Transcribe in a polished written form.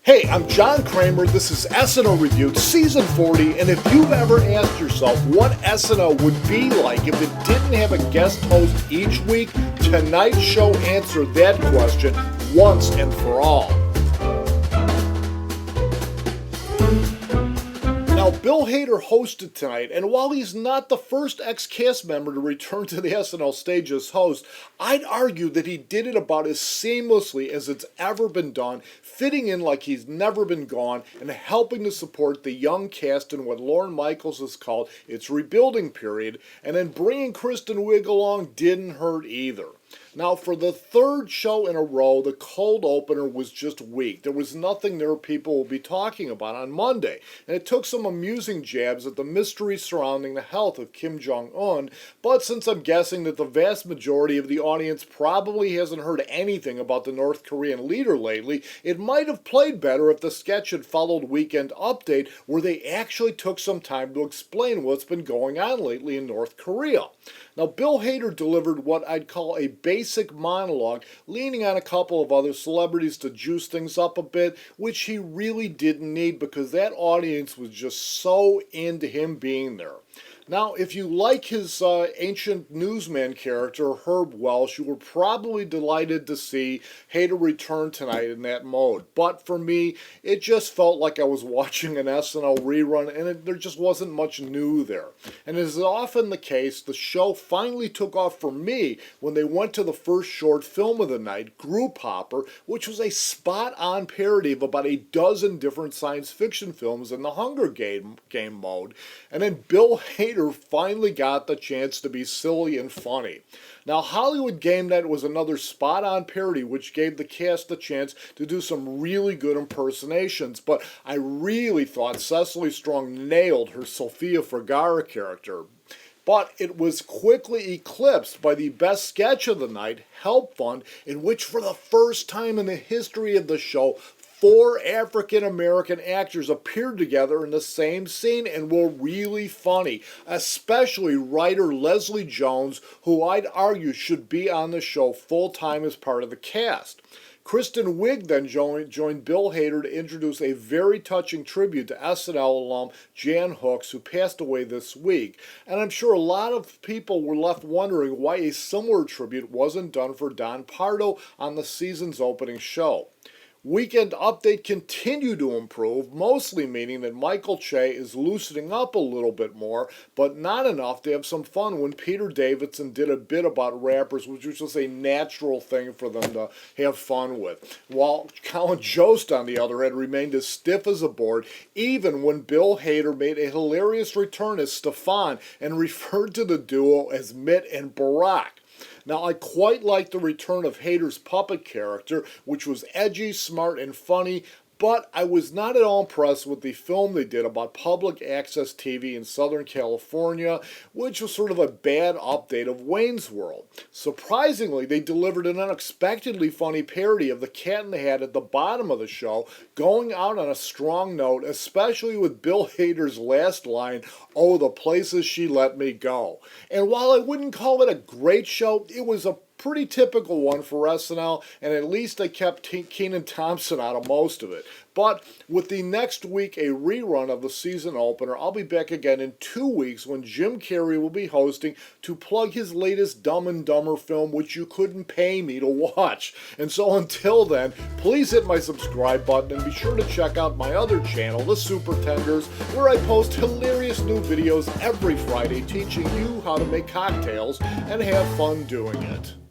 Hey, I'm John Kramer. This is SNL Reviewed, Season 40, and if you've ever asked yourself what SNL would be like if it didn't have a guest host each week, tonight's show answered that question once and for all. Now, Bill Hader hosted tonight, and while he's not the first ex-cast member to return to the SNL stage as host, I'd argue that he did it about as seamlessly as it's ever been done, fitting in like he's never been gone, and helping to support the young cast in what Lorne Michael has called its rebuilding period, and then bringing Kristen Wiig along didn't hurt either. Now, for the third show in a row, the cold opener was just weak. There was nothing there people will be talking about on Monday, and it took some amusing jabs at the mystery surrounding the health of Kim Jong-Un, but since I'm guessing that the vast majority of the audience probably hasn't heard anything about the North Korean leader lately, it might have played better if the sketch had followed Weekend Update, where they actually took some time to explain what's been going on lately in North Korea. Now, Bill Hader delivered what I'd call a basic monologue, leaning on a couple of other celebrities to juice things up a bit, which he really didn't need because that audience was just so into him being there. Now, if you like his ancient newsman character, Herb Welch, you were probably delighted to see Hader return tonight in that mode. But for me, it just felt like I was watching an SNL rerun, and there just wasn't much new there. And as is often the case, the show finally took off for me when they went to the first short film of the night, Group Hopper, which was a spot-on parody of about a dozen different science fiction films in the Hunger Game mode. And then Bill Hader finally got the chance to be silly and funny. Now, Hollywood Game Night was another spot-on parody which gave the cast the chance to do some really good impersonations, but I really thought Cecily Strong nailed her Sophia Vergara character. But it was quickly eclipsed by the best sketch of the night, Help Fund, in which for the first time in the history of the show, 4 African-American actors appeared together in the same scene and were really funny, especially writer Leslie Jones, who I'd argue should be on the show full-time as part of the cast. Kristen Wiig then joined Bill Hader to introduce a very touching tribute to SNL alum Jan Hooks, who passed away this week. And I'm sure a lot of people were left wondering why a similar tribute wasn't done for Don Pardo on the season's opening show. Weekend Update continued to improve, mostly meaning that Michael Che is loosening up a little bit more, but not enough to have some fun when Peter Davidson did a bit about rappers, which was just a natural thing for them to have fun with. While Colin Jost, on the other hand, remained as stiff as a board, even when Bill Hader made a hilarious return as Stefon and referred to the duo as Mitt and Barack. Now, I quite liked the return of Hader's puppet character, which was edgy, smart, and funny, but I was not at all impressed with the film they did about public access TV in Southern California, which was sort of a bad update of Wayne's World. Surprisingly, they delivered an unexpectedly funny parody of The Cat in the Hat at the bottom of the show, going out on a strong note, especially with Bill Hader's last line, "Oh, the places she let me go." And while I wouldn't call it a great show, it was a pretty typical one for SNL, and at least they kept Keenan Thompson out of most of it. But with the next week a rerun of the season opener, I'll be back again in 2 weeks when Jim Carrey will be hosting to plug his latest Dumb and Dumber film, which you couldn't pay me to watch. And so until then, please hit my subscribe button and be sure to check out my other channel, the SuperTenders, where I post hilarious new videos every Friday teaching you how to make cocktails and have fun doing it.